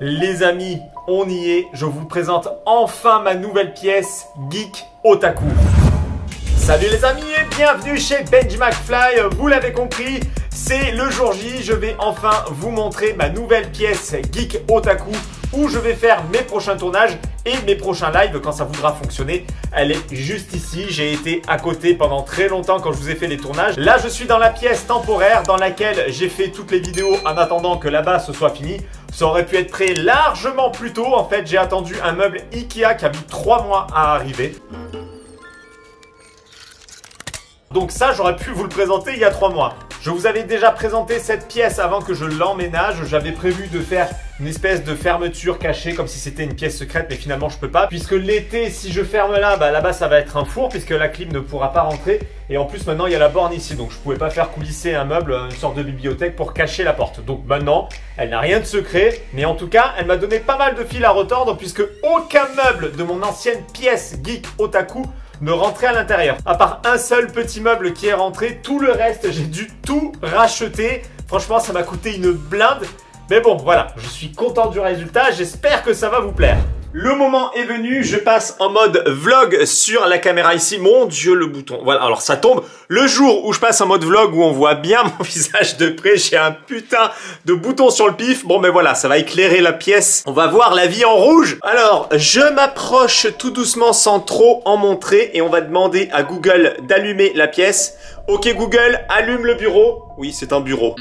Les amis, on y est, je vous présente enfin ma nouvelle pièce Geek Otaku. Salut les amis et bienvenue chez Benji McFly, vous l'avez compris, c'est le jour J, je vais enfin vous montrer ma nouvelle pièce Geek Otaku où je vais faire mes prochains tournages et mes prochains lives quand ça voudra fonctionner. Elle est juste ici, j'ai été à côté pendant très longtemps quand je vous ai fait les tournages. Là je suis dans la pièce temporaire dans laquelle j'ai fait toutes les vidéos en attendant que là-bas ce soit fini. Ça aurait pu être prêt largement plus tôt, en fait j'ai attendu un meuble Ikea qui a mis 3 mois à arriver. Donc ça, j'aurais pu vous le présenter il y a 3 mois. Je vous avais déjà présenté cette pièce avant que je l'emménage. J'avais prévu de faire une espèce de fermeture cachée comme si c'était une pièce secrète, mais finalement je peux pas. Puisque l'été, si je ferme là, là-bas ça va être un four puisque la clim ne pourra pas rentrer. Et en plus maintenant il y a la borne ici, donc je pouvais pas faire coulisser un meuble, une sorte de bibliothèque pour cacher la porte. Donc maintenant, elle n'a rien de secret, mais en tout cas, elle m'a donné pas mal de fil à retordre puisque aucun meuble de mon ancienne pièce Geek Otaku ne rentrer à l'intérieur. À part un seul petit meuble qui est rentré, tout le reste, j'ai dû tout racheter. Franchement, ça m'a coûté une blinde. Mais bon, voilà, je suis content du résultat. J'espère que ça va vous plaire. Le moment est venu, je passe en mode vlog sur la caméra ici. Mon Dieu, le bouton. Voilà, alors ça tombe le jour où je passe en mode vlog où on voit bien mon visage de près. J'ai un putain de bouton sur le pif. Bon, mais voilà, ça va éclairer la pièce. On va voir la vie en rouge. Alors, je m'approche tout doucement sans trop en montrer et on va demander à Google d'allumer la pièce. Ok Google, allume le bureau. Oui, c'est un bureau.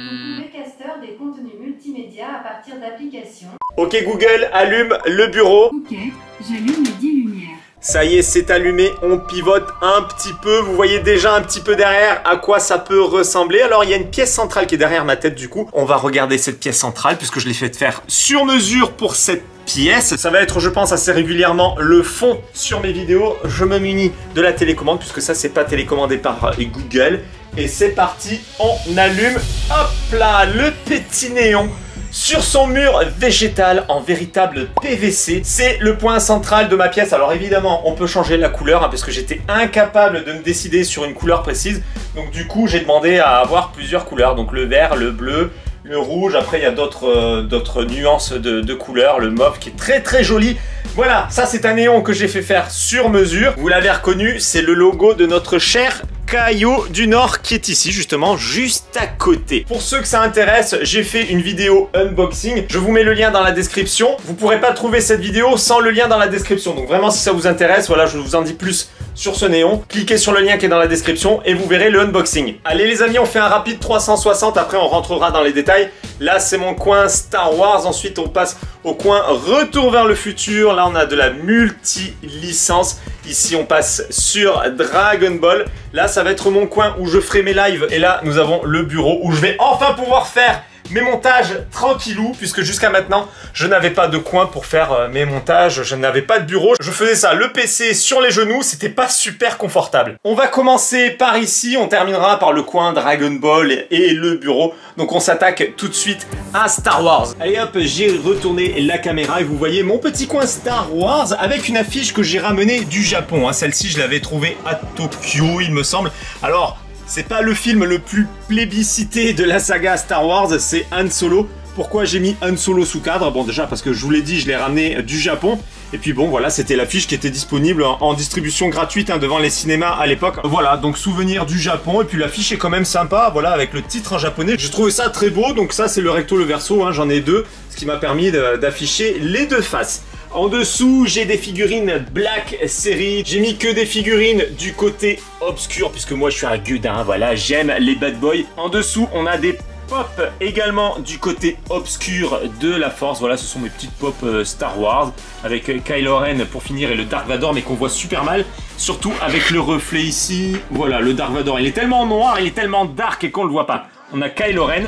Des contenus multimédia à partir d'applications. Ok Google, allume le bureau. Ok, j'allume les 10 lumières. Ça y est, c'est allumé, on pivote un petit peu. Vous voyez déjà un petit peu derrière à quoi ça peut ressembler. Alors il y a une pièce centrale qui est derrière ma tête du coup. On va regarder cette pièce centrale puisque je l'ai fait faire sur mesure pour cette pièce. Ça va être, je pense, assez régulièrement le fond sur mes vidéos. Je me munis de la télécommande puisque ça c'est pas télécommandé par Google. Et c'est parti, on allume, hop là, le petit néon sur son mur végétal en véritable PVC. C'est le point central de ma pièce. Alors évidemment, on peut changer la couleur parce que j'étais incapable de me décider sur une couleur précise. Donc du coup, j'ai demandé à avoir plusieurs couleurs. Donc le vert, le bleu, le rouge. Après, il y a d'autres nuances de couleurs. Le mauve qui est très très joli. Voilà, ça c'est un néon que j'ai fait faire sur mesure. Vous l'avez reconnu, c'est le logo de notre cher Caillou du Nord qui est ici justement juste à côté. Pour ceux que ça intéresse, j'ai fait une vidéo unboxing. Je vous mets le lien dans la description. Vous pourrez pas trouver cette vidéo sans le lien dans la description. Donc vraiment si ça vous intéresse, voilà, je vous en dis plus sur ce néon. Cliquez sur le lien qui est dans la description et vous verrez le unboxing. Allez les amis, on fait un rapide 360. Après on rentrera dans les détails. Là c'est mon coin Star Wars. Ensuite on passe au coin Retour vers le futur. Là on a de la multi-licence. Ici on passe sur Dragon Ball. Là ça va être mon coin où je ferai mes lives. Et là nous avons le bureau où je vais enfin pouvoir faire mes montages tranquillou, puisque jusqu'à maintenant je n'avais pas de coin pour faire mes montages, je n'avais pas de bureau, je faisais ça le PC sur les genoux, c'était pas super confortable. On va commencer par ici, on terminera par le coin Dragon Ball et le bureau, donc on s'attaque tout de suite à Star Wars. Allez hop, j'ai retourné la caméra et vous voyez mon petit coin Star Wars avec une affiche que j'ai ramenée du Japon, celle-ci je l'avais trouvée à Tokyo il me semble. Alors c'est pas le film le plus plébiscité de la saga Star Wars, c'est Han Solo. Pourquoi j'ai mis Han Solo sous cadre? Bon déjà parce que je vous l'ai dit, je l'ai ramené du Japon. Et puis bon voilà, c'était l'affiche qui était disponible en distribution gratuite devant les cinémas à l'époque. Voilà, donc souvenir du Japon. Et puis l'affiche est quand même sympa, voilà, avec le titre en japonais. Je trouvais ça très beau, donc ça c'est le recto, le verso, j'en ai deux. Ce qui m'a permis d'afficher les deux faces. En dessous, j'ai des figurines Black Series. J'ai mis que des figurines du côté obscur, puisque moi je suis un gueudin, voilà, j'aime les bad boys. En dessous, on a des pop également du côté obscur de la Force. Voilà, ce sont mes petites pop Star Wars, avec Kylo Ren pour finir et le Dark Vador, mais qu'on voit super mal. Surtout avec le reflet ici. Voilà, le Dark Vador, il est tellement noir, il est tellement dark et qu'on le voit pas. On a Kylo Ren.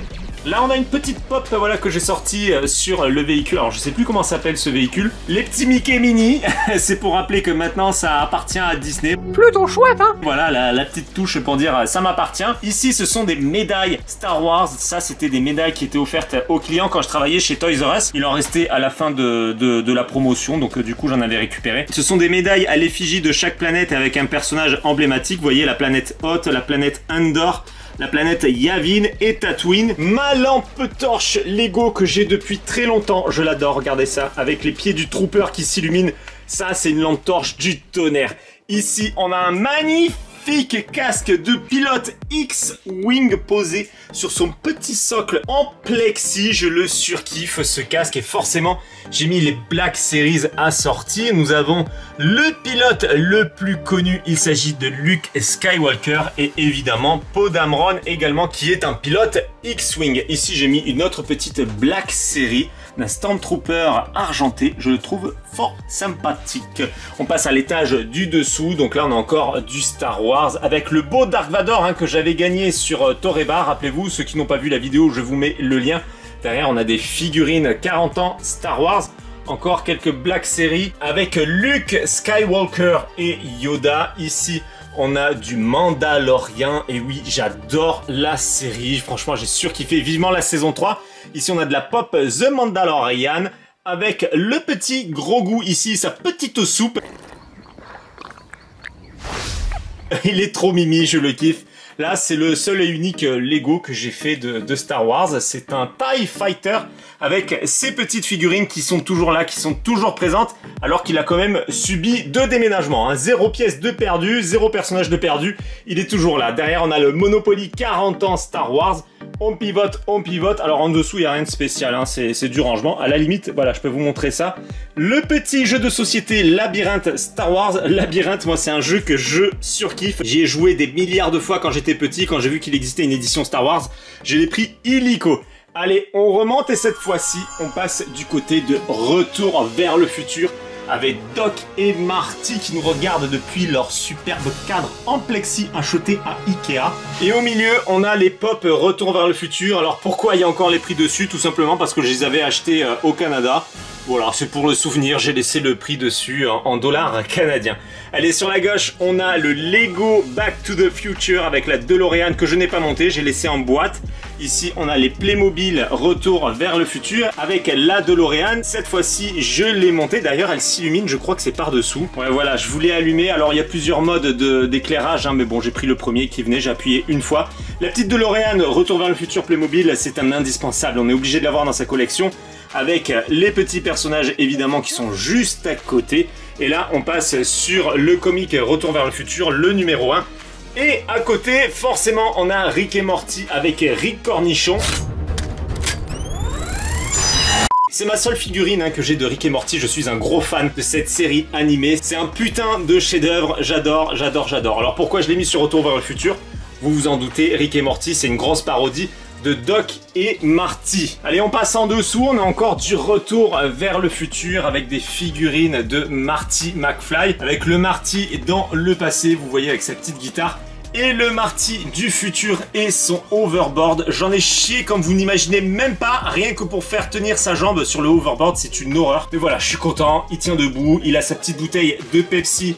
Là on a une petite pop voilà, que j'ai sortie sur le véhicule. Alors je sais plus comment s'appelle ce véhicule. Les petits Mickey Mini. C'est pour rappeler que maintenant ça appartient à Disney. Plutôt chouette hein. Voilà la petite touche pour dire ça m'appartient. Ici ce sont des médailles Star Wars. Ça c'était des médailles qui étaient offertes aux clients quand je travaillais chez Toys R Us. Il en restait à la fin de la promotion. Donc du coup j'en avais récupéré. Ce sont des médailles à l'effigie de chaque planète avec un personnage emblématique. Vous voyez la planète Hoth, la planète Endor, la planète Yavin et Tatooine. Ma lampe torche Lego que j'ai depuis très longtemps, je l'adore, regardez ça, avec les pieds du trooper qui s'illuminent. Ça, c'est une lampe torche du tonnerre. Ici, on a un magnifique casque de pilote X-Wing posé sur son petit socle en plexi. Je le surkiffe ce casque et forcément j'ai mis les Black Series assortis. Nous avons le pilote le plus connu, il s'agit de Luke Skywalker et évidemment Poe Dameron également qui est un pilote X-Wing. Ici j'ai mis une autre petite Black Series d'un Stormtrooper argenté, je le trouve fort sympathique. On passe à l'étage du dessous, donc là on a encore du Star Wars avec le beau Dark Vador que j'avais gagné sur Toreba, rappelez-vous, ceux qui n'ont pas vu la vidéo, je vous mets le lien. Derrière on a des figurines 40 ans Star Wars, encore quelques Black Series avec Luke Skywalker et Yoda. Ici on a du Mandalorian et oui j'adore la série, franchement j'ai surkiffé, vivement la saison 3. Ici on a de la pop The Mandalorian avec le petit Grogu ici, sa petite soupe. Il est trop mimi, je le kiffe. Là, c'est le seul et unique Lego que j'ai fait de Star Wars. C'est un TIE Fighter avec ces petites figurines qui sont toujours là, qui sont toujours présentes, alors qu'il a quand même subi 2 déménagements. 0 pièce de perdu, 0 personnage de perdu. Il est toujours là. Derrière, on a le Monopoly 40 ans Star Wars. On pivote, on pivote. Alors en dessous, il n'y a rien de spécial, c'est du rangement. À la limite, voilà, je peux vous montrer ça. Le petit jeu de société Labyrinthe Star Wars. Labyrinthe, moi, c'est un jeu que je surkiffe. J'y ai joué des milliards de fois quand j'étais petit, quand j'ai vu qu'il existait une édition Star Wars. Je l'ai pris illico. Allez, on remonte et cette fois-ci, on passe du côté de Retour vers le futur avec Doc et Marty qui nous regardent depuis leur superbe cadre en plexi acheté à Ikea. Et au milieu, on a les pop Retour vers le futur. Alors pourquoi il y a encore les prix dessus? Tout simplement parce que je les avais achetés au Canada. Voilà, c'est pour le souvenir, j'ai laissé le prix dessus en dollars canadiens. Allez, sur la gauche, on a le Lego Back to the Future avec la DeLorean que je n'ai pas monté, j'ai laissé en boîte. Ici, on a les Playmobil Retour vers le futur avec la DeLorean. Cette fois-ci, je l'ai montée. D'ailleurs, elle s'illumine, je crois que c'est par-dessous. Ouais, voilà, je voulais allumer. Alors, il y a plusieurs modes d'éclairage, mais bon, j'ai pris le premier qui venait, j'ai appuyé une fois. La petite DeLorean Retour vers le futur Playmobil, c'est un indispensable. On est obligé de l'avoir dans sa collection. Avec les petits personnages évidemment qui sont juste à côté. Et là on passe sur le comic Retour vers le futur, le numéro 1. Et à côté forcément on a Rick et Morty avec Rick Cornichon. C'est ma seule figurine que j'ai de Rick et Morty, je suis un gros fan de cette série animée. C'est un putain de chef-d'œuvre, j'adore, j'adore, j'adore. Alors pourquoi je l'ai mis sur Retour vers le futur? Vous vous en doutez, Rick et Morty c'est une grosse parodie de Doc et Marty. Allez, on passe en dessous, on a encore du Retour vers le futur avec des figurines de Marty McFly, avec le Marty dans le passé, vous voyez avec sa petite guitare, et le Marty du futur et son hoverboard. J'en ai chié comme vous n'imaginez même pas, rien que pour faire tenir sa jambe sur le hoverboard, c'est une horreur. Mais voilà, je suis content, il tient debout, il a sa petite bouteille de Pepsi.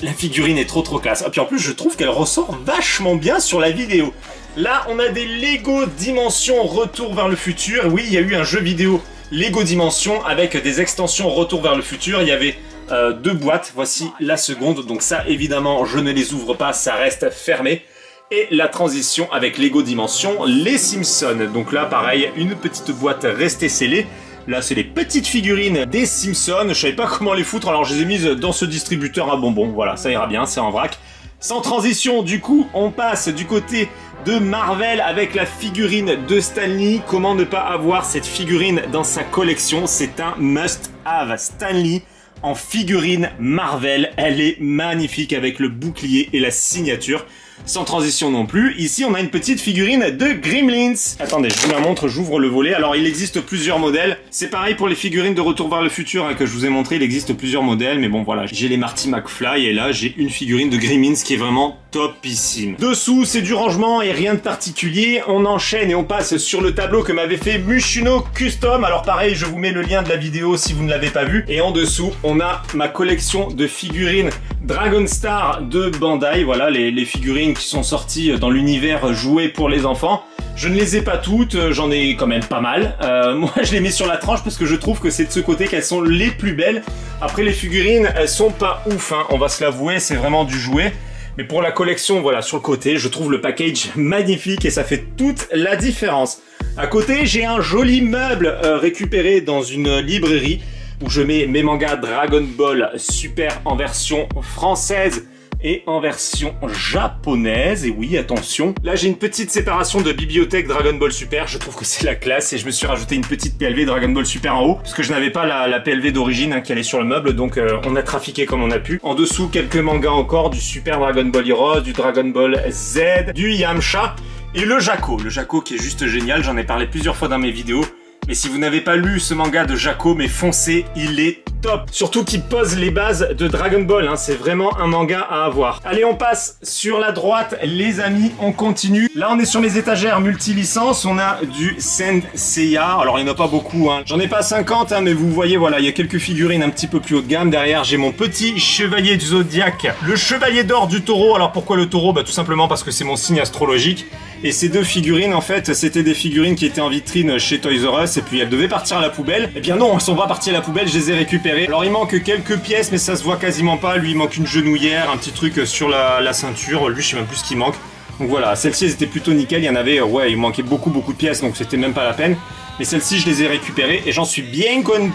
La figurine est trop classe. Et puis en plus, je trouve qu'elle ressort vachement bien sur la vidéo. Là, on a des Lego Dimension Retour vers le futur. Oui, il y a eu un jeu vidéo Lego Dimension avec des extensions Retour vers le futur. Il y avait 2 boîtes. Voici la seconde. Donc ça, évidemment, je ne les ouvre pas. Ça reste fermé. Et la transition avec Lego Dimension, les Simpsons. Donc là, pareil, une petite boîte restée scellée. Là, c'est les petites figurines des Simpsons. Je savais pas comment les foutre, alors je les ai mises dans ce distributeur à bonbons. Voilà, ça ira bien, c'est en vrac. Sans transition, du coup, on passe du côté de Marvel avec la figurine de Stan Lee. Comment ne pas avoir cette figurine dans sa collection? C'est un must-have. Stan Lee en figurine Marvel. Elle est magnifique avec le bouclier et la signature. Sans transition non plus. Ici, on a une petite figurine de Gremlins. Attendez, je vous la montre, j'ouvre le volet. Alors, il existe plusieurs modèles. C'est pareil pour les figurines de Retour vers le futur que je vous ai montré. Il existe plusieurs modèles, mais bon, voilà. J'ai les Marty McFly et là, j'ai une figurine de Gremlins qui est vraiment topissime. Dessous, c'est du rangement et rien de particulier. On enchaîne et on passe sur le tableau que m'avait fait Mushino Custom. Alors, pareil, je vous mets le lien de la vidéo si vous ne l'avez pas vu. Et en dessous, on a ma collection de figurines Dragon Star de Bandai. Voilà, les figurines qui sont sorties dans l'univers joué pour les enfants. Je ne les ai pas toutes, j'en ai quand même pas mal. Moi, je les mets sur la tranche parce que je trouve que c'est de ce côté qu'elles sont les plus belles. Après, les figurines, elles sont pas ouf, on va se l'avouer, c'est vraiment du jouet. Mais pour la collection, voilà, sur le côté, je trouve le package magnifique et ça fait toute la différence. À côté, j'ai un joli meuble récupéré dans une librairie où je mets mes mangas Dragon Ball Super en version française et en version japonaise. Et oui, attention. Là, j'ai une petite séparation de bibliothèque Dragon Ball Super. Je trouve que c'est la classe et je me suis rajouté une petite PLV Dragon Ball Super en haut parce que je n'avais pas la PLV d'origine qui allait sur le meuble. Donc, on a trafiqué comme on a pu. En dessous, quelques mangas encore, du Super Dragon Ball Heroes, du Dragon Ball Z, du Yamcha et le Jaco. Le Jaco qui est juste génial. J'en ai parlé plusieurs fois dans mes vidéos. Mais si vous n'avez pas lu ce manga de Jaco, mais foncez, il est top. Surtout qu'il pose les bases de Dragon Ball, hein. C'est vraiment un manga à avoir. Allez, on passe sur la droite, les amis, on continue. Là, on est sur mes étagères multilicences, on a du Senseiya. Alors, il n'y en a pas beaucoup, hein. J'en ai pas 50, hein, mais vous voyez, voilà, il y a quelques figurines un petit peu plus haut de gamme. Derrière, j'ai mon petit chevalier du Zodiaque, le chevalier d'or du taureau. Alors, pourquoi le taureau? Bah, tout simplement parce que c'est mon signe astrologique. Et ces deux figurines, en fait, c'était des figurines qui étaient en vitrine chez Toys R Us et puis elles devaient partir à la poubelle. Eh bien non, elles sont pas parties à la poubelle, je les ai récupérées. Alors il manque quelques pièces, mais ça se voit quasiment pas. Lui, il manque une genouillère, un petit truc sur la ceinture. Lui, je sais même plus ce qui manque. Donc voilà, celles-ci, elles étaient plutôt nickel. Il y en avait, ouais, il manquait beaucoup de pièces, donc c'était même pas la peine. Mais celles-ci, je les ai récupérées et j'en suis bien content.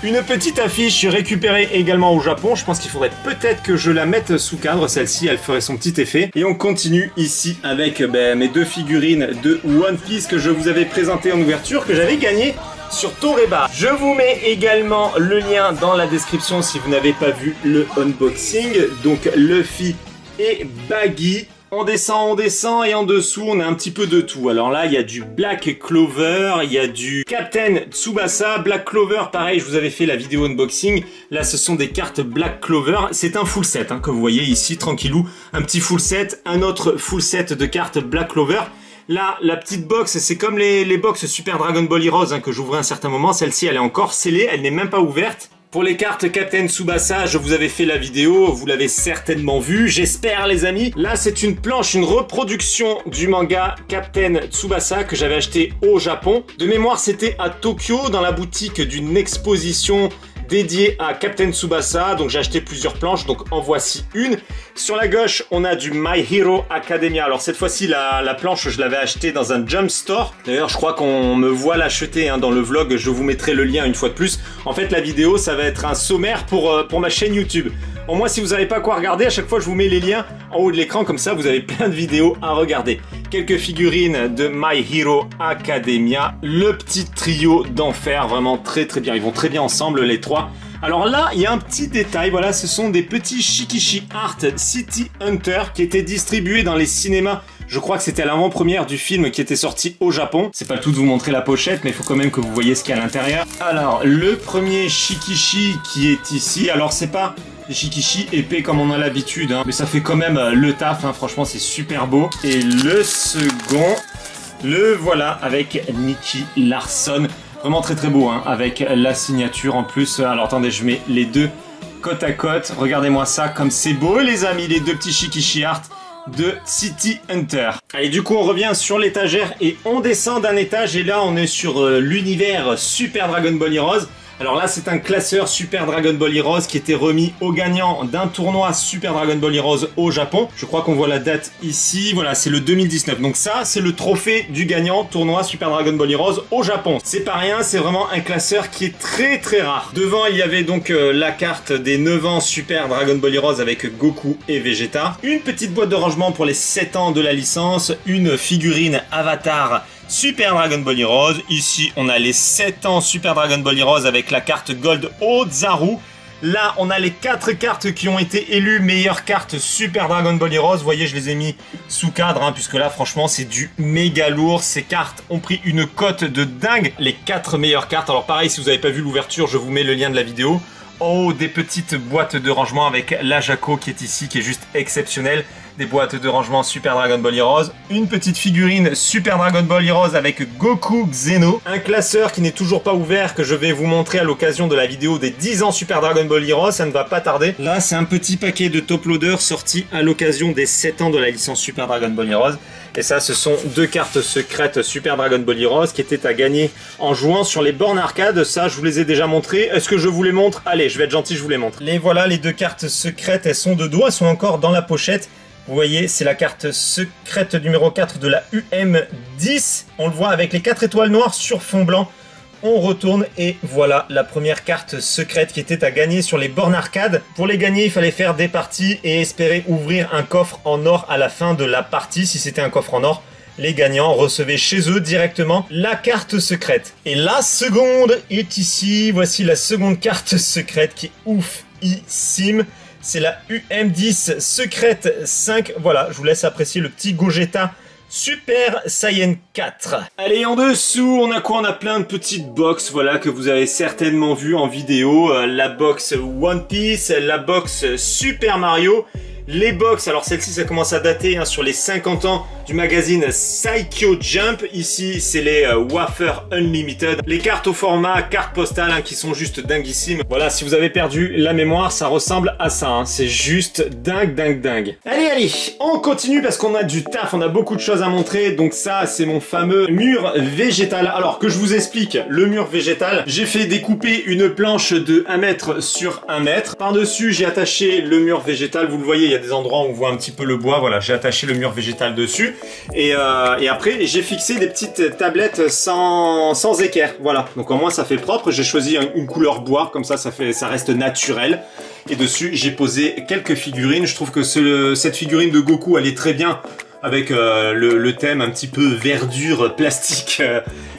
Une petite affiche récupérée également au Japon. Je pense qu'il faudrait peut-être que je la mette sous cadre. Celle-ci, elle ferait son petit effet. Et on continue ici avec mes deux figurines de One Piece que je vous avais présentées en ouverture, que j'avais gagné sur Toreba. Je vous mets également le lien dans la description si vous n'avez pas vu le unboxing. Donc Luffy et Baggy. On descend et en dessous on a un petit peu de tout. Alors là il y a du Black Clover, il y a du Captain Tsubasa. Black Clover pareil, je vous avais fait la vidéo unboxing. Là ce sont des cartes Black Clover. C'est un full set hein, que vous voyez ici tranquillou. Un petit full set, un autre full set de cartes Black Clover. Là, la petite box, c'est comme les box Super Dragon Ball Heroes hein, que j'ouvrais à un certain moment. Celle-ci, elle est encore scellée, elle n'est même pas ouverte. Pour les cartes Captain Tsubasa, je vous avais fait la vidéo, vous l'avez certainement vu, j'espère les amis. Là, c'est une planche, une reproduction du manga Captain Tsubasa que j'avais acheté au Japon. De mémoire, c'était à Tokyo, dans la boutique d'une exposition dédié à Captain Tsubasa, donc j'ai acheté plusieurs planches, donc en voici une. Sur la gauche, on a du My Hero Academia. Alors cette fois-ci, la planche, je l'avais achetée dans un Jump Store. D'ailleurs, je crois qu'on me voit l'acheter hein, dans le vlog, je vous mettrai le lien une fois de plus. En fait, la vidéo, ça va être un sommaire pour ma chaîne YouTube. Au moins, si vous n'avez pas quoi regarder, à chaque fois, je vous mets les liens en haut de l'écran, comme ça, vous avez plein de vidéos à regarder. Quelques figurines de My Hero Academia, le petit trio d'enfer, vraiment très bien. Ils vont très bien ensemble, les trois. Alors là, il y a un petit détail, voilà, ce sont des petits Shikishi Art City Hunter qui étaient distribués dans les cinémas. Je crois que c'était à l'avant-première du film qui était sorti au Japon. C'est pas le tout de vous montrer la pochette, mais il faut quand même que vous voyez ce qu'il y a à l'intérieur. Alors, le premier Shikishi qui est ici, alors c'est pas des Shikishi épais comme on a l'habitude, hein, mais ça fait quand même le taf, hein, franchement c'est super beau. Et le second, le voilà, avec Nicky Larson. Vraiment très beau, hein, avec la signature en plus. Alors attendez, je mets les deux côte à côte. Regardez-moi ça, comme c'est beau les amis, les deux petits Shikishi Art de City Hunter. Allez, du coup on revient sur l'étagère et on descend d'un étage. Et là on est sur l'univers Super Dragon Ball Heroes. Alors là, c'est un classeur Super Dragon Ball Heroes qui était remis au gagnant d'un tournoi Super Dragon Ball Heroes au Japon. Je crois qu'on voit la date ici. Voilà, c'est le 2019. Donc ça, c'est le trophée du gagnant tournoi Super Dragon Ball Heroes au Japon. C'est pas rien, c'est vraiment un classeur qui est très rare. Devant, il y avait donc la carte des 9 ans Super Dragon Ball Heroes avec Goku et Vegeta. Une petite boîte de rangement pour les 7 ans de la licence. Une figurine Avatar Super Dragon Ball Heroes. Ici, on a les 7 ans Super Dragon Ball Heroes avec la carte Gold Ozaru. Là, on a les 4 cartes qui ont été élues meilleures cartes Super Dragon Ball Heroes. Vous voyez, je les ai mis sous cadre, hein, puisque là, franchement, c'est du méga lourd. Ces cartes ont pris une cote de dingue. Les 4 meilleures cartes. Alors pareil, si vous n'avez pas vu l'ouverture, je vous mets le lien de la vidéo. En haut, des petites boîtes de rangement avec la Jaco qui est ici, qui est juste exceptionnelle. Des boîtes de rangement Super Dragon Ball Heroes. Une petite figurine Super Dragon Ball Heroes avec Goku Xeno. Un classeur qui n'est toujours pas ouvert que je vais vous montrer à l'occasion de la vidéo des 10 ans Super Dragon Ball Heroes. Ça ne va pas tarder. Là, c'est un petit paquet de top loaders sorti à l'occasion des 7 ans de la licence Super Dragon Ball Heroes. Et ça, ce sont 2 cartes secrètes Super Dragon Ball Heroes qui étaient à gagner en jouant sur les bornes arcade. Ça, je vous les ai déjà montrées. Est-ce que je vous les montre? Allez, je vais être gentil, je vous les montre. Les voilà, les 2 cartes secrètes, elles sont de dos, elles sont encore dans la pochette. Vous voyez, c'est la carte secrète numéro 4 de la UM10. On le voit avec les 4 étoiles noires sur fond blanc. On retourne et voilà la première carte secrète qui était à gagner sur les bornes arcade. Pour les gagner, il fallait faire des parties et espérer ouvrir un coffre en or à la fin de la partie. Si c'était un coffre en or, les gagnants recevaient chez eux directement la carte secrète. Et la seconde est ici. Voici la seconde carte secrète qui est oufissime. C'est la UM10 secrète 5. Voilà, je vous laisse apprécier le petit Gogeta Super Saiyan 4. Allez, en dessous, on a quoi? On a plein de petites box, voilà, que vous avez certainement vu en vidéo. La box One Piece, la box Super Mario. Les box, alors celle-ci ça commence à dater hein, sur les 50 ans du magazine Saikyo Jump. Ici c'est les Wafer Unlimited. Les cartes au format carte postale hein, qui sont juste dinguissimes. Voilà, si vous avez perdu la mémoire, ça ressemble à ça. Hein. C'est juste dingue, dingue, dingue. Allez, on continue parce qu'on a du taf, on a beaucoup de choses à montrer. Donc ça c'est mon fameux mur végétal. Alors que je vous explique, le mur végétal, j'ai fait découper une planche de 1 mètre sur 1 mètre. Par-dessus j'ai attaché le mur végétal, vous le voyez, il y a des endroits où on voit un petit peu le bois, voilà, j'ai attaché le mur végétal dessus et après j'ai fixé des petites tablettes sans équerre, voilà, donc au moins ça fait propre. J'ai choisi une couleur bois, comme ça ça reste naturel et dessus j'ai posé quelques figurines. Je trouve que cette figurine de Goku elle est très bien avec le thème un petit peu verdure plastique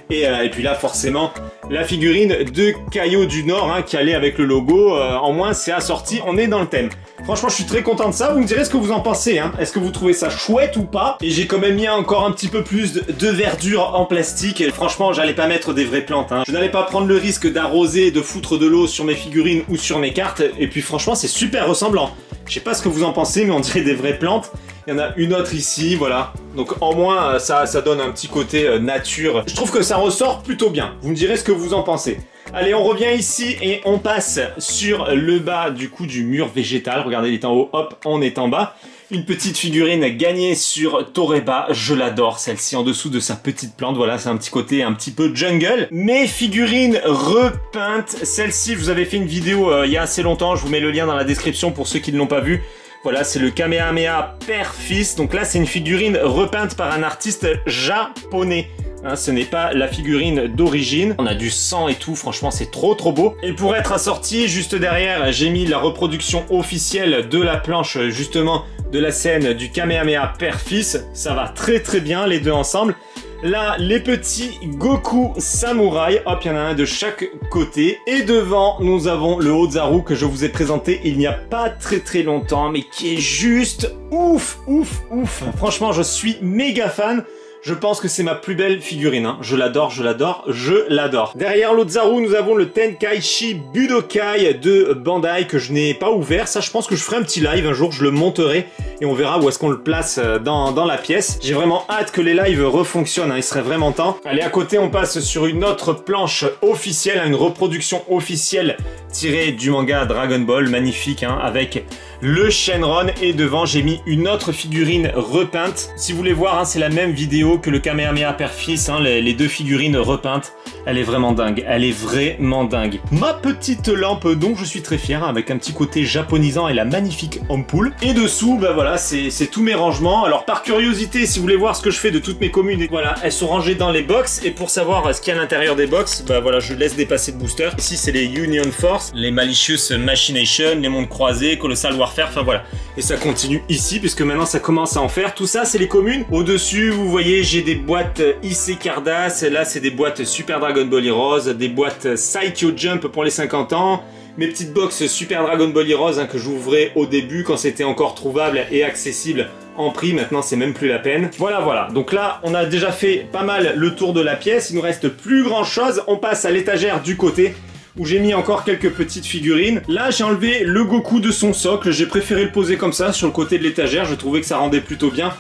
et puis là forcément la figurine de Kaio du Nord hein, qui allait avec le logo, en moins c'est assorti, on est dans le thème. Franchement je suis très content de ça, vous me direz ce que vous en pensez hein. Est-ce que vous trouvez ça chouette ou pas? Et j'ai quand même mis encore un petit peu plus de verdure en plastique et franchement j'allais pas mettre des vraies plantes hein. Je n'allais pas prendre le risque d'arroser, de foutre de l'eau sur mes figurines ou sur mes cartes et puis franchement c'est super ressemblant. Je sais pas ce que vous en pensez mais on dirait des vraies plantes. Il y en a une autre ici, voilà. Donc en moins, ça donne un petit côté nature. Je trouve que ça ressort plutôt bien. Vous me direz ce que vous en pensez. Allez, on revient ici et on passe sur le bas du coup du mur végétal. Regardez, il est en haut, hop, on est en bas. Une petite figurine gagnée sur Toreba, je l'adore celle-ci en dessous de sa petite plante, voilà c'est un petit côté un petit peu jungle. Mes figurines repeintes, celle-ci je vous avais fait une vidéo il y a assez longtemps, je vous mets le lien dans la description pour ceux qui ne l'ont pas vu. Voilà, c'est le Kamehameha Père-Fils. Donc là, c'est une figurine repeinte par un artiste japonais. Hein, ce n'est pas la figurine d'origine. On a du sang et tout, franchement, c'est trop trop beau. Et pour être assorti, juste derrière, j'ai mis la reproduction officielle de la planche, justement, de la scène du Kamehameha Père-Fils. Ça va très très bien, les deux ensemble. Là, les petits Goku Samouraï. Hop, il y en a un de chaque côté. Et devant, nous avons le Ozaru que je vous ai présenté il n'y a pas très très longtemps, mais qui est juste ouf, ouf, ouf. Franchement, je suis méga fan. Je pense que c'est ma plus belle figurine. Hein. Je l'adore, je l'adore, je l'adore. Derrière l'Ozaru, nous avons le Tenkaichi Budokai de Bandai que je n'ai pas ouvert. Ça, je pense que je ferai un petit live un jour. Je le monterai et on verra où est-ce qu'on le place dans la pièce. J'ai vraiment hâte que les lives refonctionnent. Hein. Il serait vraiment temps. Allez, à côté, on passe sur une autre planche officielle, une reproduction officielle tirée du manga Dragon Ball. Magnifique, hein, avec le Shenron. Et devant, j'ai mis une autre figurine repeinte. Si vous voulez voir, hein, c'est la même vidéo que le Kamehameha Père-Fils, hein, les deux figurines repeintes. Elle est vraiment dingue, elle est vraiment dingue. Ma petite lampe dont je suis très fier, hein, avec un petit côté japonisant et la magnifique ampoule. Et dessous, bah voilà, c'est tous mes rangements. Alors par curiosité, si vous voulez voir ce que je fais de toutes mes communes, voilà, elles sont rangées dans les box. Et pour savoir ce qu'il y a à l'intérieur des box, bah voilà, je laisse dépasser le booster. Ici, c'est les Union Force, les Malicious Machination, les mondes croisés, Colossal Warfare, enfin voilà. Et ça continue ici, puisque maintenant ça commence à en faire. Tout ça, c'est les communes. Au-dessus, vous voyez, j'ai des boîtes IC Cardass. Là, c'est des boîtes Super Dragon Ball Heroes, des boîtes Saikyo Jump pour les 50 ans. Mes petites box Super Dragon Ball Heroes hein, que j'ouvrais au début quand c'était encore trouvable et accessible en prix. Maintenant, c'est même plus la peine. Voilà, voilà. Donc là, on a déjà fait pas mal le tour de la pièce. Il nous reste plus grand chose. On passe à l'étagère du côté, où j'ai mis encore quelques petites figurines. Là, j'ai enlevé le Goku de son socle. J'ai préféré le poser comme ça, sur le côté de l'étagère. Je trouvais que ça rendait plutôt bien.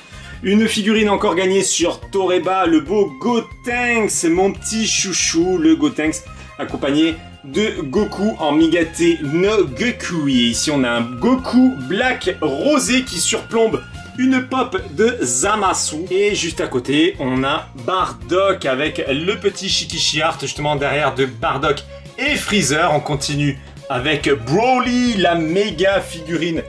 Une figurine encore gagnée sur Toreba, le beau Gotenks, mon petit chouchou, le Gotenks, accompagné de Goku en Migate no Goku. Et ici, on a un Goku Black rosé qui surplombe une pop de Zamasu. Et juste à côté, on a Bardock avec le petit Shikishi Art, justement derrière de Bardock et Freezer. On continue avec Broly, la méga figurine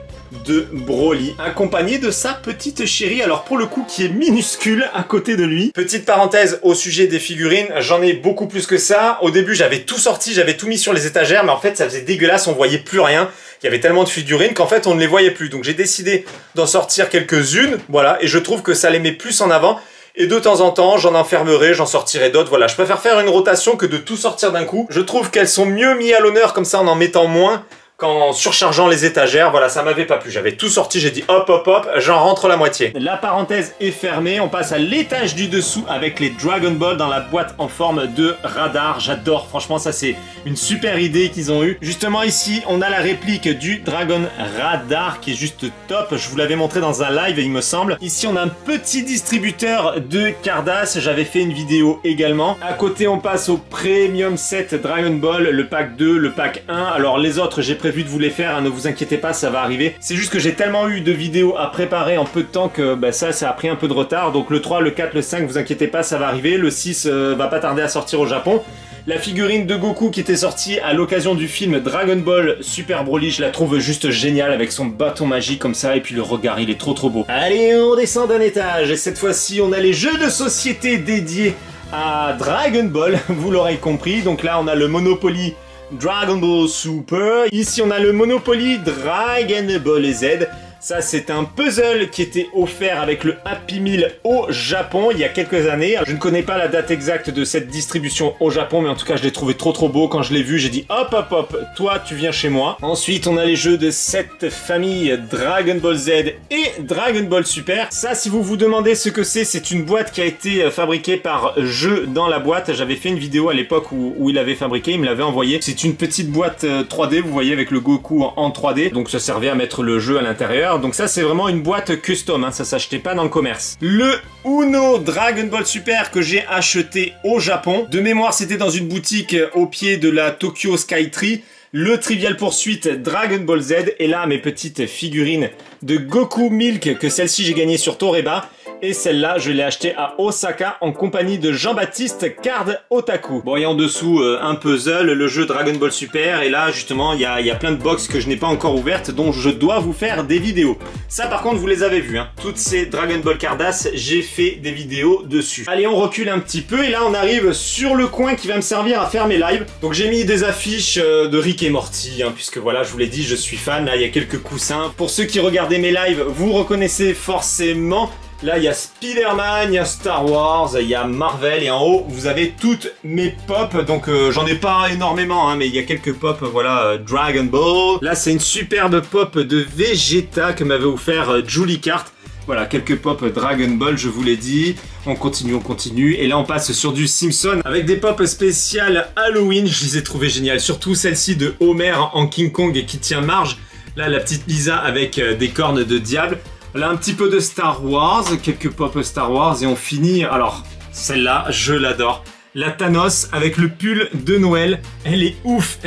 de Broly, accompagné de sa petite chérie, alors pour le coup qui est minuscule à côté de lui. Petite parenthèse au sujet des figurines, j'en ai beaucoup plus que ça. Au début j'avais tout sorti, j'avais tout mis sur les étagères, mais en fait ça faisait dégueulasse, on voyait plus rien. Il y avait tellement de figurines qu'en fait on ne les voyait plus. Donc j'ai décidé d'en sortir quelques-unes, voilà, et je trouve que ça les met plus en avant. Et de temps en temps, j'en enfermerai, j'en sortirai d'autres. Voilà, je préfère faire une rotation que de tout sortir d'un coup. Je trouve qu'elles sont mieux mises à l'honneur comme ça en mettant moins qu'en surchargeant les étagères. Voilà, ça m'avait pas plu. J'avais tout sorti, j'ai dit hop, hop, hop, j'en rentre la moitié. La parenthèse est fermée. On passe à l'étage du dessous avec les Dragon Ball dans la boîte en forme de radar. J'adore, franchement, ça c'est une super idée qu'ils ont eue. Justement ici, on a la réplique du Dragon Radar qui est juste top. Je vous l'avais montré dans un live, il me semble. Ici, on a un petit distributeur de Cardass. J'avais fait une vidéo également. À côté, on passe au Premium Set Dragon Ball, le pack 2, le pack 1. Alors les autres, j'ai prévu de vous les faire, hein, ne vous inquiétez pas, ça va arriver. C'est juste que j'ai tellement eu de vidéos à préparer en peu de temps que bah, ça a pris un peu de retard. Donc le 3, le 4, le 5, vous inquiétez pas, ça va arriver. Le 6 va pas tarder à sortir au Japon. La figurine de Goku qui était sortie à l'occasion du film Dragon Ball Super Broly, je la trouve juste géniale avec son bâton magique comme ça et puis le regard, il est trop beau. Allez, on descend d'un étage et cette fois-ci, on a les jeux de société dédiés à Dragon Ball, vous l'aurez compris. Donc là, on a le Monopoly Dragon Ball Super. Ici, on a le Monopoly Dragon Ball Z. Ça, c'est un puzzle qui était offert avec le Happy Meal au Japon il y a quelques années. Je ne connais pas la date exacte de cette distribution au Japon, mais en tout cas, je l'ai trouvé trop beau. Quand je l'ai vu, j'ai dit hop, hop, hop, toi, tu viens chez moi. Ensuite, on a les jeux de cette famille Dragon Ball Z et Dragon Ball Super. Ça, si vous vous demandez ce que c'est une boîte qui a été fabriquée par Jeux dans la boîte. J'avais fait une vidéo à l'époque où il l'avait fabriqué, il me l'avait envoyé. C'est une petite boîte 3D, vous voyez, avec le Goku en 3D. Donc, ça servait à mettre le jeu à l'intérieur. Donc ça c'est vraiment une boîte custom, hein, ça s'achetait pas dans le commerce. Le Uno Dragon Ball Super que j'ai acheté au Japon. De mémoire c'était dans une boutique au pied de la Tokyo Skytree. Le Trivial Poursuite Dragon Ball Z. Et là mes petites figurines de Goku Milk que celle-ci j'ai gagné sur Toreba. Et celle-là, je l'ai achetée à Osaka en compagnie de Jean-Baptiste Card Otaku. Bon, et en dessous, un puzzle, le jeu Dragon Ball Super. Et là, justement, il y a plein de box que je n'ai pas encore ouvertes, dont je dois vous faire des vidéos. Ça, par contre, vous les avez vues, hein. Toutes ces Dragon Ball Cardass, j'ai fait des vidéos dessus. Allez, on recule un petit peu. Et là, on arrive sur le coin qui va me servir à faire mes lives. Donc, j'ai mis des affiches de Rick et Morty, hein, puisque voilà, je vous l'ai dit, je suis fan. Là, il y a quelques coussins. Pour ceux qui regardaient mes lives, vous reconnaissez forcément. Là, il y a Spider-Man, il y a Star Wars, il y a Marvel, et en haut, vous avez toutes mes pop. Donc, j'en ai pas énormément, hein, mais il y a quelques pop, voilà, Dragon Ball. Là, c'est une superbe pop de Vegeta que m'avait offert Julie Cart. Voilà, quelques pop Dragon Ball, je vous l'ai dit. On continue. Et là, on passe sur du Simpson avec des pop spéciales Halloween. Je les ai trouvées géniales. Surtout celle-ci de Homer en King Kong et qui tient Marge. Là, la petite Lisa avec des cornes de diable. Là, un petit peu de Star Wars, quelques pop Star Wars, et on finit, alors, celle-là, je l'adore. La Thanos avec le pull de Noël, elle est ouf.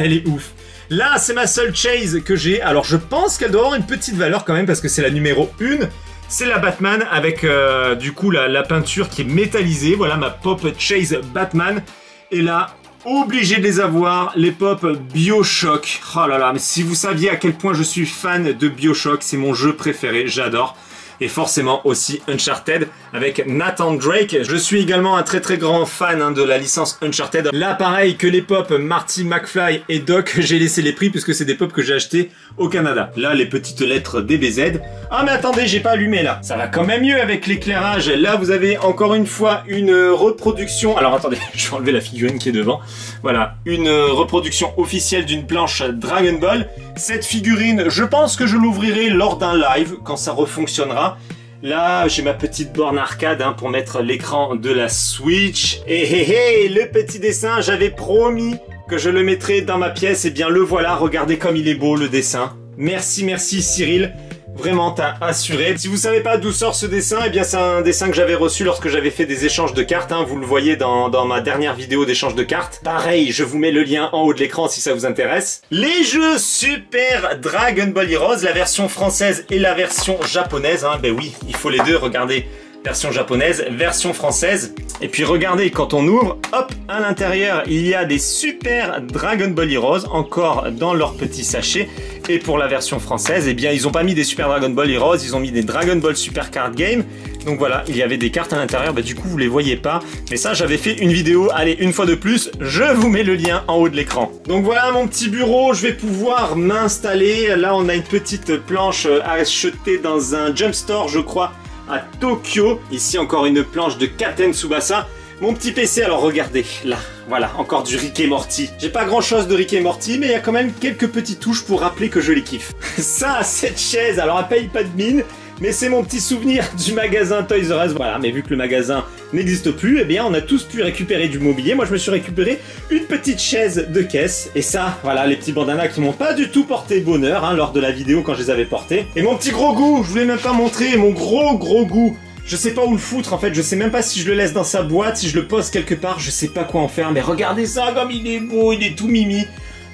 Là, c'est ma seule Chase que j'ai, alors je pense qu'elle doit avoir une petite valeur quand même, parce que c'est la numéro 1. C'est la Batman avec, du coup, la peinture qui est métallisée. Voilà, ma pop Chase Batman. Et là, obligé de les avoir, les pop BioShock. Oh là là, mais si vous saviez à quel point je suis fan de BioShock, c'est mon jeu préféré, j'adore. Et forcément aussi Uncharted avec Nathan Drake. Je suis également un très grand fan, hein, de la licence Uncharted. Là pareil que les pop Marty McFly et Doc, j'ai laissé les prix puisque c'est des pop que j'ai achetés au Canada. Là les petites lettres DBZ. Ah mais attendez, j'ai pas allumé là. Ça va quand même mieux avec l'éclairage. Là vous avez encore une fois une reproduction. Alors attendez, je vais enlever la figurine qui est devant. Voilà, une reproduction officielle d'une planche Dragon Ball. Cette figurine, je pense que je l'ouvrirai lors d'un live quand ça refonctionnera. Là, j'ai ma petite borne arcade, hein, pour mettre l'écran de la Switch. Et le petit dessin, j'avais promis que je le mettrais dans ma pièce. Et bien le voilà, regardez comme il est beau le dessin. Merci Cyril. Vraiment, t'as assuré. Si vous savez pas d'où sort ce dessin, eh bien c'est un dessin que j'avais reçu lorsque j'avais fait des échanges de cartes, hein. Vous le voyez dans ma dernière vidéo d'échange de cartes. Pareil, je vous mets le lien en haut de l'écran si ça vous intéresse. Les jeux Super Dragon Ball Heroes, la version française et la version japonaise, hein. Ben oui, il faut les deux, regardez. version japonaise, version française. Et puis regardez, quand on ouvre, hop, à l'intérieur, il y a des super Dragon Ball Heroes, encore dans leur petit sachet. Et pour la version française, eh bien, ils n'ont pas mis des super Dragon Ball Heroes, ils ont mis des Dragon Ball Super Card Game. Donc voilà, il y avait des cartes à l'intérieur, bah, du coup, vous les voyez pas. Mais ça, j'avais fait une vidéo, allez, une fois de plus, je vous mets le lien en haut de l'écran. Donc voilà mon petit bureau, je vais pouvoir m'installer. Là, on a une petite planche à acheter dans un Jump Store, je crois, à Tokyo. Ici, encore une planche de Katen Tsubasa. Mon petit PC, alors regardez, là, voilà, encore du Rick et Morty. J'ai pas grand chose de Rick et Morty, mais il y a quand même quelques petites touches pour rappeler que je les kiffe. Ça, cette chaise, alors elle paye pas de mine, mais c'est mon petit souvenir du magasin Toys R Us. Voilà, mais vu que le magasin n'existe plus, eh bien on a tous pu récupérer du mobilier. Moi je me suis récupéré une petite chaise de caisse. Et ça, voilà, les petits bandanas qui m'ont pas du tout porté bonheur hein, lors de la vidéo quand je les avais portés. Et mon petit gros goût, je voulais même pas montrer, mon gros goût. Je sais pas où le foutre en fait, je sais même pas si je le laisse dans sa boîte, si je le pose quelque part, je sais pas quoi en faire. Mais regardez ça comme il est beau, il est tout mimi.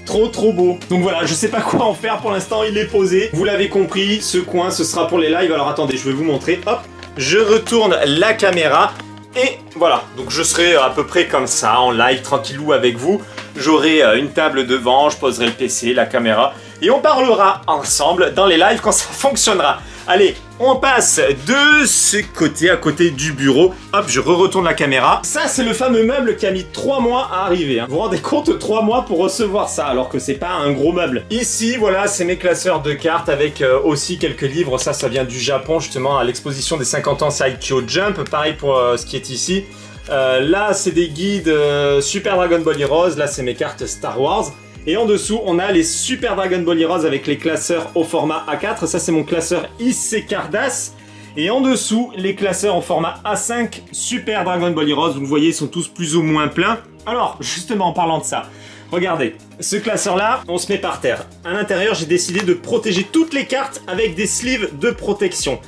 Trop beau. Donc voilà, je sais pas quoi en faire pour l'instant, il est posé. Vous l'avez compris, ce coin, ce sera pour les lives. Alors attendez, je vais vous montrer. Hop, je retourne la caméra. Et voilà, donc je serai à peu près comme ça, en live, tranquillou avec vous. J'aurai une table devant, je poserai le PC, la caméra. Et on parlera ensemble dans les lives quand ça fonctionnera. Allez, on passe de ce côté, à côté du bureau. Hop, je retourne la caméra. Ça, c'est le fameux meuble qui a mis 3 mois à arriver. Hein. Vous vous rendez compte, 3 mois pour recevoir ça, alors que c'est pas un gros meuble. Ici, voilà, c'est mes classeurs de cartes avec aussi quelques livres. Ça vient du Japon, justement, à l'exposition des 50 ans Saikyo Jump. Pareil pour ce qui est ici. Là, c'est des guides Super Dragon Ball Heroes. Là, c'est mes cartes Star Wars. Et en dessous, on a les Super Dragon Ball Heroes avec les classeurs au format A4. Ça, c'est mon classeur IC Cardass. Et en dessous, les classeurs au format A5 Super Dragon Ball Heroes. Vous le voyez, ils sont tous plus ou moins pleins. Alors, justement, en parlant de ça, regardez. Ce classeur-là, on se met par terre. À l'intérieur, j'ai décidé de protéger toutes les cartes avec des sleeves de protection.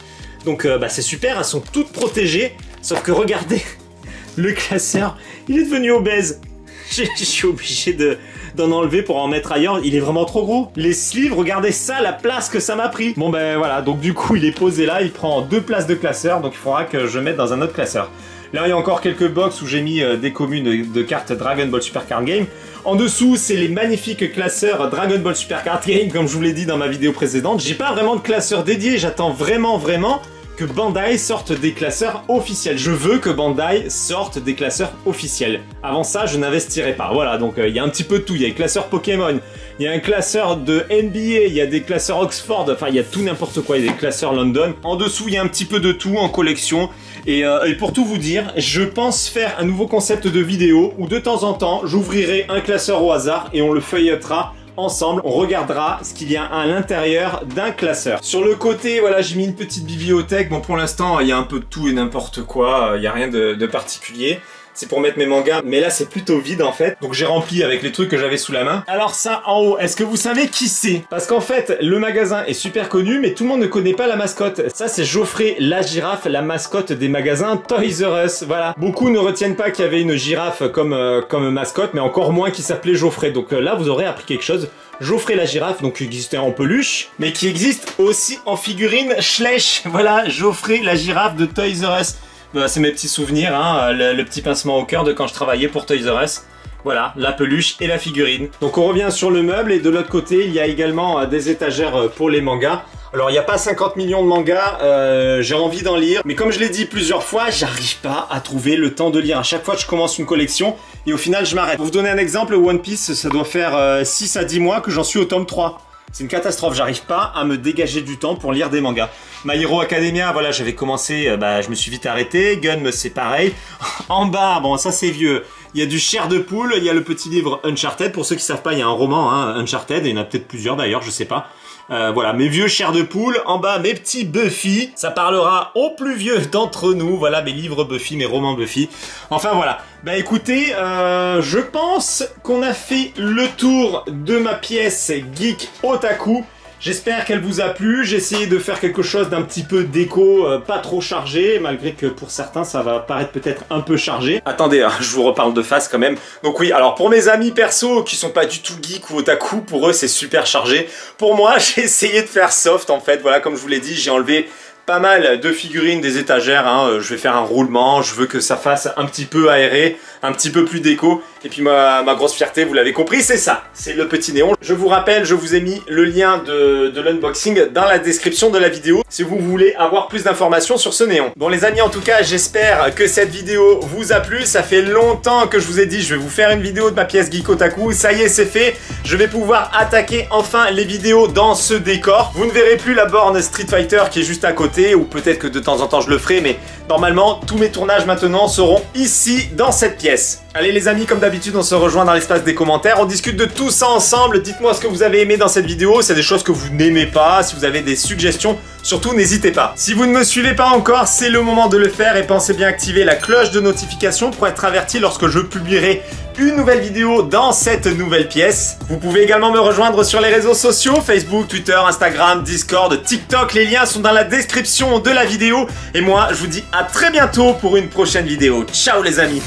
Donc, c'est super, elles sont toutes protégées. Sauf que regardez, le classeur, il est devenu obèse. Je suis obligé d'en enlever pour en mettre ailleurs. Il est vraiment trop gros. Les sleeves, regardez ça, la place que ça m'a pris. Bon ben voilà, donc du coup il est posé là. Il prend 2 places de classeur. Donc il faudra que je mette dans un autre classeur. Là il y a encore quelques box où j'ai mis des communes de cartes Dragon Ball Super Card Game. En dessous c'est les magnifiques classeurs Dragon Ball Super Card Game. Comme je vous l'ai dit dans ma vidéo précédente. J'ai pas vraiment de classeur dédié. J'attends vraiment que Bandai sorte des classeurs officiels. Je veux que Bandai sorte des classeurs officiels. Avant ça, je n'investirai pas. Voilà, donc il y a un petit peu de tout. Il y a des classeurs Pokémon, il y a un classeur de NBA, il y a des classeurs Oxford, enfin il y a tout n'importe quoi. Il y a des classeurs London. En dessous, il y a un petit peu de tout en collection. Et pour tout vous dire, je pense faire un nouveau concept de vidéo où de temps en temps, j'ouvrirai un classeur au hasard et on le feuilletera ensemble, on regardera ce qu'il y a à l'intérieur d'un classeur. Sur le côté, voilà, j'ai mis une petite bibliothèque. Bon, pour l'instant, il y a un peu de tout et n'importe quoi. Il n'y a rien de particulier. C'est pour mettre mes mangas, mais là c'est plutôt vide en fait. Donc j'ai rempli avec les trucs que j'avais sous la main. Alors ça en haut, est-ce que vous savez qui c'est? Parce qu'en fait, le magasin est super connu, mais tout le monde ne connaît pas la mascotte. Ça c'est Geoffrey la girafe, la mascotte des magasins Toys R Us. Voilà. Beaucoup ne retiennent pas qu'il y avait une girafe comme mascotte, mais encore moins qu'il s'appelait Geoffrey. Donc là vous aurez appris quelque chose. Geoffrey la girafe, donc qui existait en peluche, mais qui existe aussi en figurine Schleich. Voilà, Geoffrey la girafe de Toys R Us. C'est mes petits souvenirs, hein, le petit pincement au cœur de quand je travaillais pour Toys R Us. Voilà, la peluche et la figurine. Donc on revient sur le meuble et de l'autre côté, il y a également des étagères pour les mangas. Alors il n'y a pas 50 millions de mangas, j'ai envie d'en lire, mais comme je l'ai dit plusieurs fois, j'arrive pas à trouver le temps de lire. À chaque fois je commence une collection et au final je m'arrête. Pour vous donner un exemple, One Piece, ça doit faire 6 à 10 mois que j'en suis au tome 3. C'est une catastrophe, j'arrive pas à me dégager du temps pour lire des mangas. My Hero Academia, voilà, j'avais commencé, je me suis vite arrêté. Gun, c'est pareil. En bas, bon, ça c'est vieux. Il y a du Chair de Poule, il y a le petit livre Uncharted. Pour ceux qui savent pas, il y a un roman, hein, Uncharted, et il y en a peut-être plusieurs d'ailleurs, je sais pas. Voilà, mes vieux Chair de Poule. En bas, mes petits Buffy. Ça parlera aux plus vieux d'entre nous. Voilà, mes livres Buffy, mes romans Buffy. Enfin, voilà. Bah écoutez, je pense qu'on a fait le tour de ma pièce Geek Otaku. J'espère qu'elle vous a plu. J'ai essayé de faire quelque chose d'un petit peu déco, pas trop chargé, malgré que pour certains ça va paraître peut-être un peu chargé. Attendez, hein, je vous reparle de face quand même. Donc oui, alors pour mes amis perso qui sont pas du tout geek ou otaku, pour eux c'est super chargé. Pour moi, j'ai essayé de faire soft en fait. Voilà, comme je vous l'ai dit, j'ai enlevé pas mal de figurines des étagères, hein. Je vais faire un roulement, je veux que ça fasse un petit peu aéré, un petit peu plus déco. Et puis ma grosse fierté, vous l'avez compris, c'est ça, c'est le petit néon. Je vous rappelle, je vous ai mis le lien de l'unboxing dans la description de la vidéo si vous voulez avoir plus d'informations sur ce néon. Bon les amis, en tout cas, j'espère que cette vidéo vous a plu. Ça fait longtemps que je vous ai dit, je vais vous faire une vidéo de ma pièce Geek Otaku. Ça y est, c'est fait. Je vais pouvoir attaquer enfin les vidéos dans ce décor. Vous ne verrez plus la borne Street Fighter qui est juste à côté, ou peut-être que de temps en temps je le ferai, mais normalement, tous mes tournages maintenant seront ici, dans cette pièce. Allez les amis, comme d'habitude, on se rejoint dans l'espace des commentaires, on discute de tout ça ensemble. Dites-moi ce que vous avez aimé dans cette vidéo, c'est des choses que vous n'aimez pas, si vous avez des suggestions, surtout n'hésitez pas. Si vous ne me suivez pas encore, c'est le moment de le faire et pensez bien activer la cloche de notification pour être averti lorsque je publierai une nouvelle vidéo dans cette nouvelle pièce. Vous pouvez également me rejoindre sur les réseaux sociaux, Facebook, Twitter, Instagram, Discord, TikTok, les liens sont dans la description de la vidéo. Et moi, je vous dis à très bientôt pour une prochaine vidéo. Ciao les amis!